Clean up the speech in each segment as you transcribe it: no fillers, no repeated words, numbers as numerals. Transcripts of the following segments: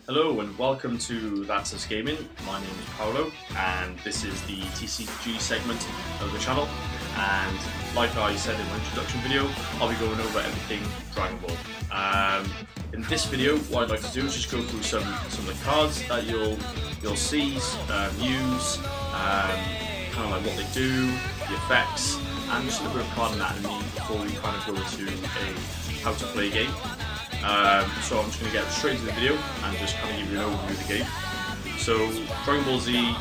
Hello and welcome to That's Us Gaming. My name is Paolo and this is the TCG segment of the channel, and like I said in my introduction video, I'll be going over everything Dragon Ball. In this video, what I'd like to do is just go through some of the cards that you'll see, use, kind of like what they do, the effects, and just a little bit of card anatomy before we kind of go into a how to play game. So I'm just going to get straight into the video and just kind of give you an overview of the game. So Dragon Ball Z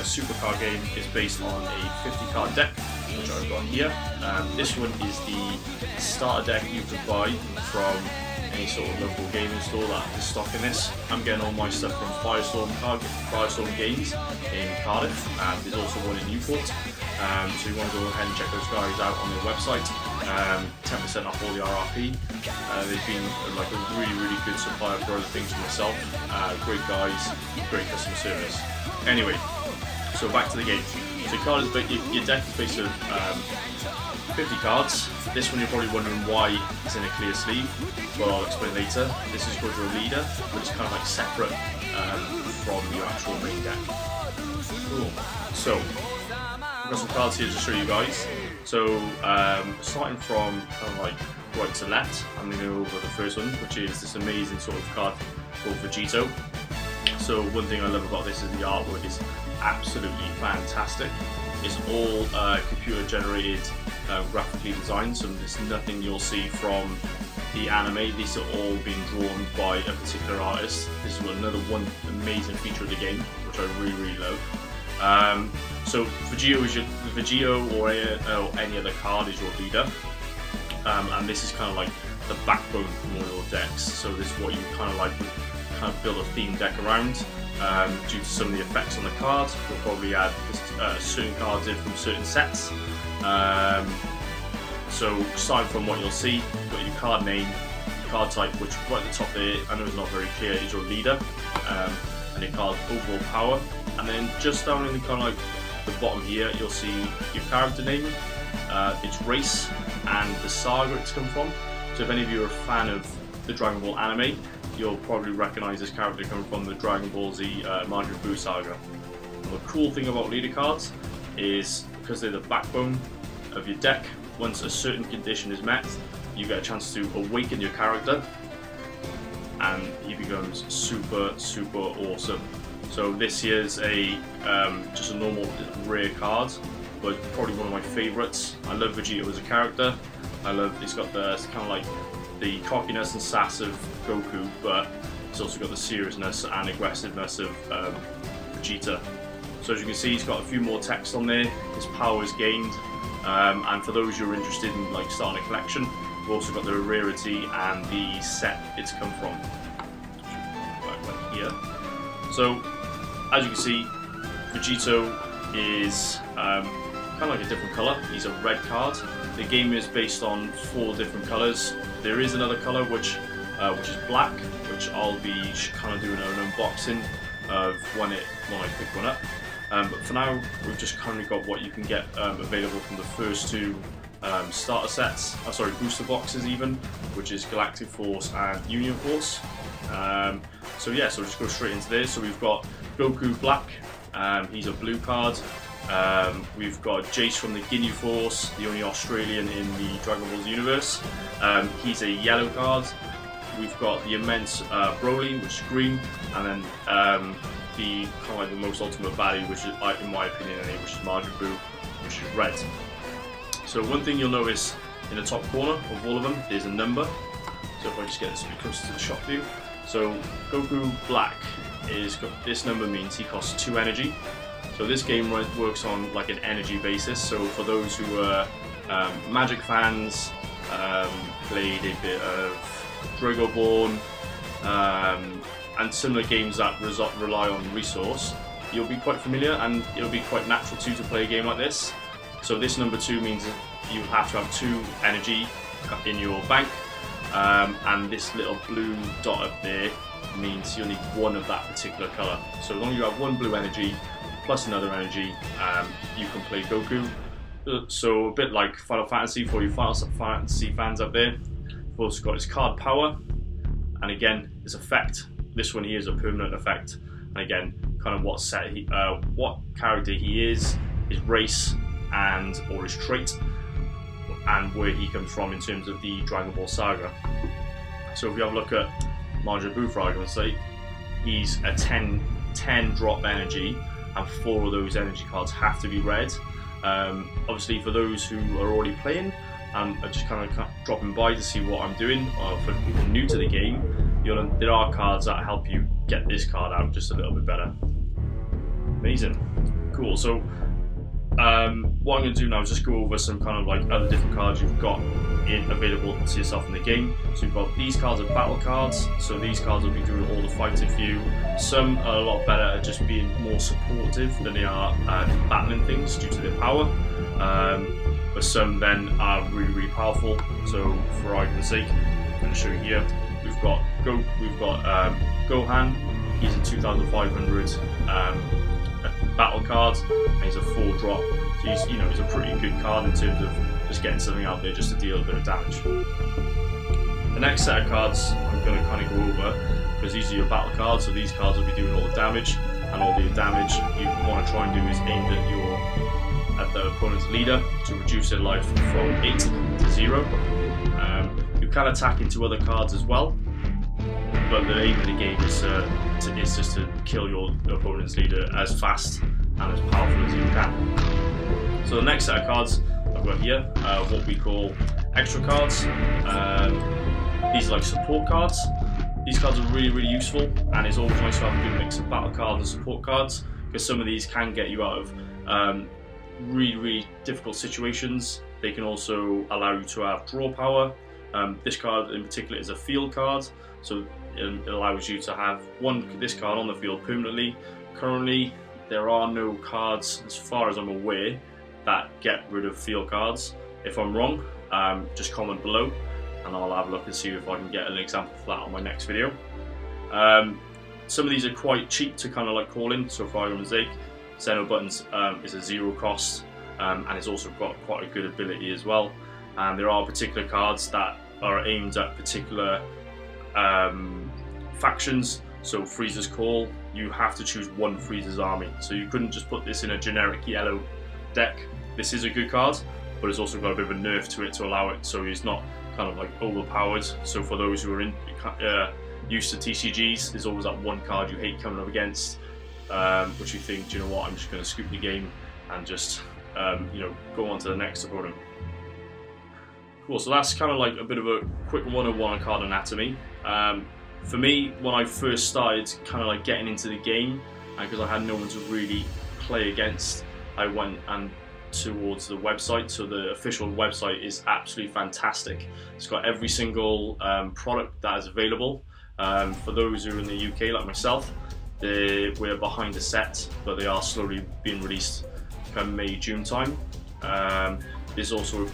Super Card Game is based on a 50 card deck, which I've got here. This one is the starter deck you could buy from any sort of local gaming store that is stocking this. I'm getting all my stuff from Firestorm Games in Cardiff, and there's also one in Newport. So you want to go ahead and check those guys out on their website. 10% off all the RRP. They've been like a really good supplier for other things for myself. Great guys, great customer service. Anyway, so back to the game. So your deck is based on 50 cards. This one you're probably wondering why it's in a clear sleeve. Well, I'll explain later. This is called your leader, which is kind of like separate from your actual main deck. Cool. So I've got some cards here to show you guys. So starting from kind of like right to left, I'm going to go over the first one, which is this amazing sort of card called Vegito. So one thing I love about this is the artwork is absolutely fantastic. It's all computer generated, graphically designed, so there's nothing you'll see from the anime. These are all being drawn by a particular artist. This is another one amazing feature of the game, which I really love. So Vegito or any other card is your leader, and this is kind of like the backbone from all your decks. So this is what you kind of build a theme deck around. Due to some of the effects on the cards, you'll probably add certain cards in from certain sets. So starting from what you'll see, you've got your card name, card type, which right at the top there, I know it's not very clear, is your leader, and your card's overall power. And then just down in the kind of like the bottom here, you'll see your character name, its race, and the saga it's come from. So if any of you are a fan of the Dragon Ball anime, you'll probably recognise this character coming from the Dragon Ball Z Majin Buu saga. And the cool thing about leader cards is because they're the backbone of your deck, once a certain condition is met, you get a chance to awaken your character and he becomes super awesome. So this here's a just a normal rare card, but probably one of my favourites. I love Vegito as a character. It's got the kind of like the cockiness and sass of Goku, but it's also got the seriousness and aggressiveness of Vegeta. So as you can see, he's got a few more text on there. His power is gained, and for those who are interested in like starting a collection, we've also got the rarity and the set it's come from. Right here. So as you can see, Vegito is kind of like a different colour. He's a red card. The game is based on 4 different colours. There is another colour which is black, which I'll be kind of doing an unboxing of when I pick one up. But for now, we've just kind of got what you can get available from the first 2 starter sets. Booster boxes even, which is Galactic Force and Union Force. So yeah, so we'll just go straight into this. So we've got Goku Black, he's a blue card. We've got Jace from the Ginyu Force, the only Australian in the Dragon Ball universe. He's a yellow card. We've got the immense Broly, which is green, and then the kind of like the most ultimate baddie, which is, in my opinion, which is Majin Buu, which is red. So one thing you'll notice in the top corner of all of them, there's a number. So if I just get this a bit closer to the shot view. So Goku Black this number means he costs 2 energy. So this game works on like an energy basis. So for those who are Magic fans, played a bit of Dragonborn, and similar games that rely on resource, you'll be quite familiar, and it'll be quite natural to play a game like this. So this number 2 means that you have to have 2 energy in your bank, and this little blue dot up there means you'll need 1 of that particular colour. So as long as you have 1 blue energy plus another energy, you can play Goku. So a bit like Final Fantasy for you Final Fantasy fans out there. We've also got his card power, and again his effect this one here is a permanent effect. And again, kind of what character he is, his race, or his trait, and where he comes from in terms of the Dragon Ball Saga. So if you have a look at Majin Buu, for argument's sake, he's a 10 drop energy, and 4 of those energy cards have to be red. Obviously, for those who are already playing and are just kind of dropping by to see what I'm doing, or for people new to the game, there are cards that help you get this card out just a little bit better. Amazing. Cool. So what I'm going to do now is just go over some kind of like other different cards you've got available to yourself in the game. So you've got these cards are battle cards, so these cards will be doing all the fighting for you. Some are a lot better at just being more supportive than they are battling things due to their power, but some then are really, really powerful. So for argument's sake, I'm going to show you here. We've got Gohan. He's a 2,500 battle card, and he's a 4 drop. So he's a pretty good card in terms of just getting something out there just to deal a bit of damage. The next set of cards I'm going to kind of go over, because these are your battle cards, so these cards will be doing all the damage, and all the damage you want to try and do is aimed at the opponent's leader to reduce their life from 8 to 0. You can attack into other cards as well, but the aim of the game is just to kill your opponent's leader as fast and as powerful as you can. So the next set of cards I've got here are what we call extra cards. These are like support cards. These cards are really, really useful, and it's always nice to have a good mix of battle cards and support cards, because some of these can get you out of really, really difficult situations. They can also allow you to have draw power. This card in particular is a field card, so it allows you to have this card on the field permanently. Currently, there are no cards, as far as I'm aware, that get rid of field cards. If I'm wrong, just comment below, and I'll have a look and see if I can get an example for that on my next video. Some of these are quite cheap to kind of like call in, so for argument's sake, Xeno Buttons is a 0 cost, and it's also got quite a good ability as well. And there are particular cards that are aimed at particular factions. So Frieza's Call, you have to choose one Frieza's army, so you couldn't just put this in a generic yellow deck. This is a good card, but it's also got a bit of a nerf to it to allow it, so he's not kind of like overpowered. So for those who are used to TCGs, there's always that one card you hate coming up against, which you think, do you know what, I'm just going to scoop the game and just go on to the next opponent. Cool, so that's kind of like a bit of a quick 101 on card anatomy. For me, when I first started kind of like getting into the game, and because I had no one to really play against, I went towards the website. So the official website is absolutely fantastic. It's got every single product that is available. For those who are in the UK like myself, we're behind the set, but they are slowly being released kind of May, June time. There's also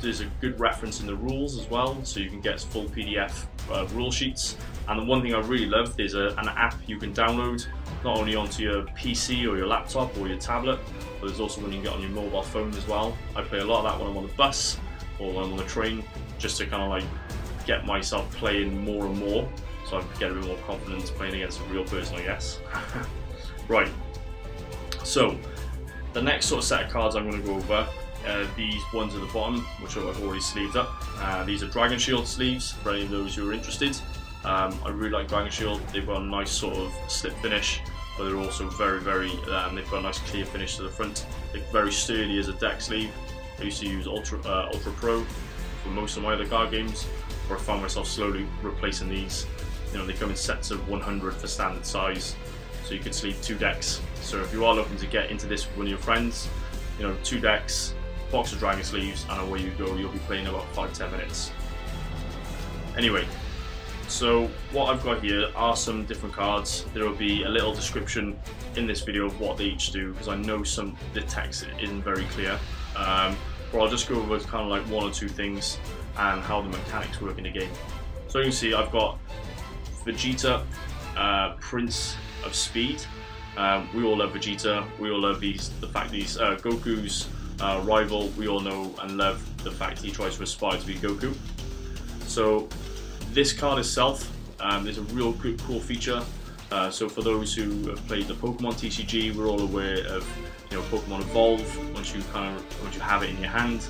there's a good reference in the rules as well, so you can get full PDF rule sheets. And the one thing I really love, there's an app you can download, not only onto your PC or your laptop or your tablet, but there's also one you can get on your mobile phone as well. I play a lot of that when I'm on the bus or when I'm on the train, just to kind of like get myself playing more and more, so I get a bit more confidence playing against a real person, I guess. Right, so the next sort of set of cards I'm going to go over, these ones at the bottom, which I've already sleeved up. These are Dragon Shield sleeves for any of those who are interested. I really like Dragon Shield. They've got a nice sort of slip finish, but they're also very, they've got a nice clear finish to the front. They're very sturdy as a deck sleeve. I used to use Ultra Pro for most of my other card games, where I found myself slowly replacing these. They come in sets of 100 for standard size, so you could sleeve 2 decks. So if you are looking to get into this with one of your friends, 2 decks, box of Dragon sleeves, and away you go. You'll be playing in about 5-10 minutes. Anyway, so what I've got here are some different cards. There will be a little description in this video of what they each do, because I know the text isn't very clear. But I'll just go over kind of like 1 or 2 things and how the mechanics work in the game. So you can see I've got Vegeta, Prince of Speed. We all love Vegeta. We all love the fact these Goku's rival. We all know and love the fact he tries to aspire to be Goku. So this card itself there's a real good cool feature. So for those who have played the Pokemon TCG, we're all aware of Pokemon Evolve. Once you have it in your hand,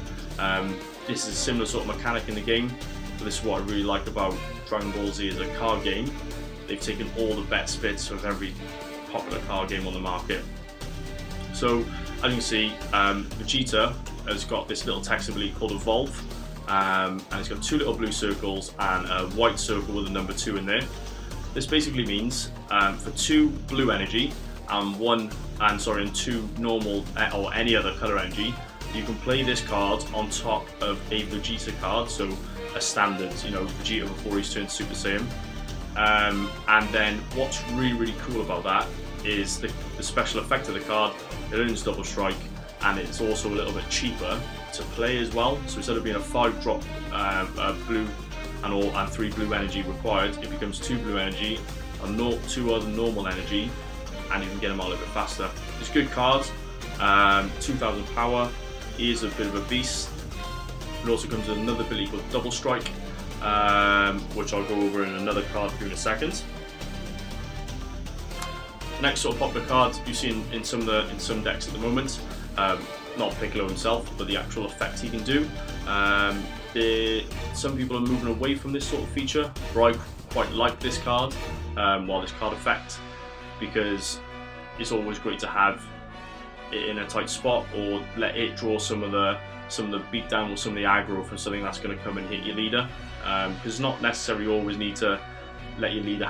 this is a similar sort of mechanic in the game. But this is what I really like about Dragon Ball Z as a card game. They've taken all the best bits of every popular card game on the market. So as you can see, Vegeta has got this little text ability called Evolve, and it's got 2 little blue circles and a white circle with a number 2 in there. This basically means for 2 blue energy and 2 normal or any other color energy, you can play this card on top of a Vegeta card, so a standard, Vegeta before he's turned Super Saiyan. And then what's really cool about that is the special effect of the card. It earns double strike, and it's also a little bit cheaper to play as well. So instead of being a 5-drop blue and 3 blue energy required, it becomes 2 blue energy and 2 other normal energy, and you can get them out a little bit faster. It's a good card. 2000 power. He is a bit of a beast. It also comes with another ability called Double Strike, which I'll go over in another card for you in a second. Next sort of popular card you see in some decks at the moment, not Piccolo himself, but the actual effect he can do. Some people are moving away from this sort of feature, but I quite like this card, this card effect, because it's always great to have it in a tight spot, or let it draw some of the beatdown or some of the aggro from something that's going to come and hit your leader. Because it's not necessarily always need to let your leader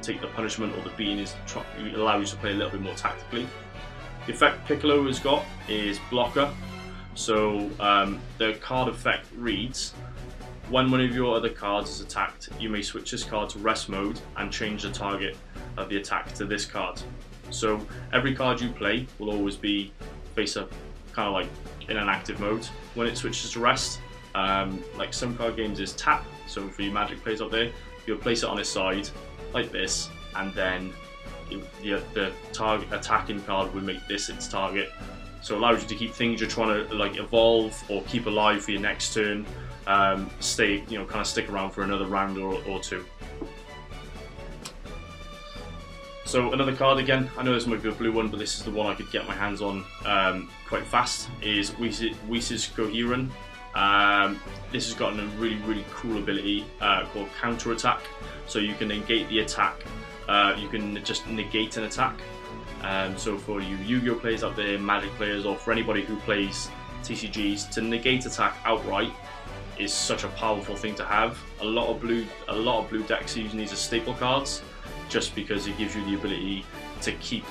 take the punishment or the beating. It allows you to play a little bit more tactically. The effect Piccolo has got is Blocker. So the card effect reads, when one of your other cards is attacked, you may switch this card to rest mode and change the target of the attack to this card. So every card you play will always be face up, kind of like in an active mode. When it switches to rest, like some card games is tap, so for you Magic players out there, you'll place it on its side like this, and then the target attacking card will make this its target. So it allows you to keep things you're trying to like evolve or keep alive for your next turn, stay, kind of stick around for another round or 2. So another card again, I know this might be a blue one, but this is the one I could get my hands on quite fast, is Whis' Coherent. This has got a really cool ability called Counter Attack. So you can negate the attack, you can just negate an attack. So for you Yu-Gi-Oh players out there, Magic players, or for anybody who plays TCGs, to negate attack outright is such a powerful thing to have. A lot of blue decks are using these as staple cards, just because it gives you the ability to keep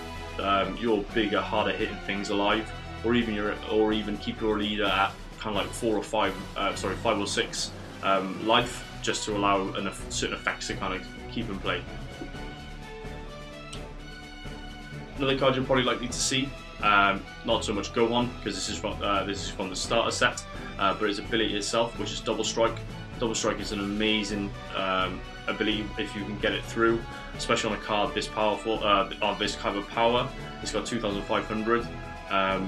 your bigger, harder hitting things alive, or even keep your leader at kind of like 5 or 6 life, just to allow certain effects to kind of keep in play. Another card you're probably likely to see, not so much Gohan, because this is from the starter set, but its ability itself, which is Double Strike. Double Strike is an amazing ability if you can get it through, especially on a card this powerful, on this kind of power. It's got 2,500,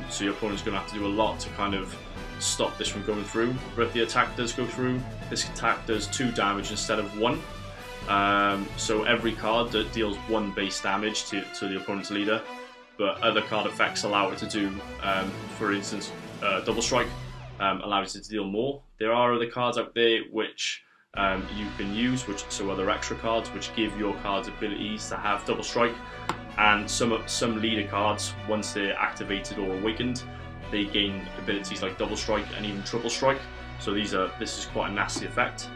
so your opponent's going to have to do a lot to kind of stop this from going through. But if the attack does go through, this attack does 2 damage instead of 1. So every card that deals 1 base damage to the opponent's leader, but other card effects allow it to do, for instance, Double Strike allows it to deal more. There are other cards out there which you can use, so other extra cards which give your cards abilities to have Double Strike, and some leader cards, once they're activated or awakened, they gain abilities like Double Strike and even Triple Strike. So this is quite a nasty effect.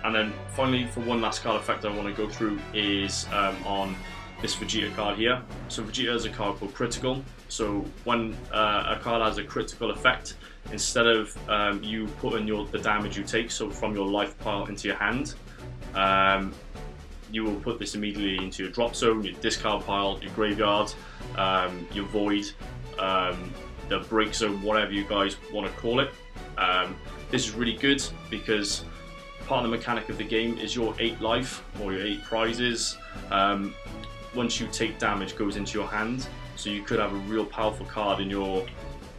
And then finally, for one last card effect I want to go through is on this Vegeta card here. So Vegeta has a card called Critical. So when a card has a critical effect, instead of you putting the damage you take, so from your life pile into your hand, you will put this immediately into your drop zone, your discard pile, your graveyard, your void, the break zone, whatever you guys want to call it. This is really good because part of the mechanic of the game is your 8 life or your 8 prizes. Once you take damage, goes into your hand, so you could have a real powerful card in your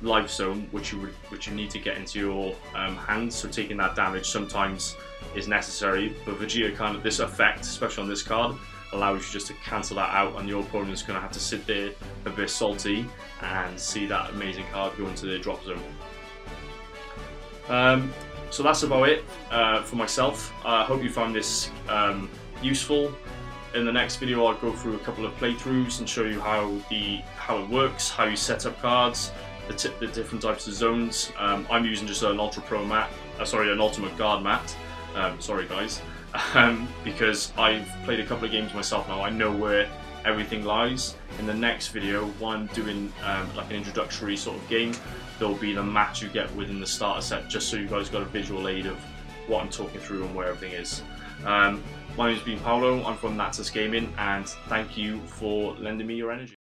life zone which you need to get into your hands. So taking that damage sometimes is necessary, but Vegeta kind of, this effect, especially on this card, allows you just to cancel that out, and your opponent's going to have to sit there a bit salty and see that amazing card go into their drop zone. So that's about it for myself. I hope you found this useful. In the next video, I'll go through a couple of playthroughs and show you how it works, how you set up cards, the different types of zones. I'm using just an Ultra Pro mat, an Ultimate Guard mat. Sorry guys, because I've played a couple of games myself now. I know where everything lies. In the next video, when I'm doing like an introductory sort of game, there'll be the mats you get within the starter set, just so you guys got a visual aid of what I'm talking through and where everything is. My name's been Paolo, I'm from Natus Gaming, and thank you for lending me your energy.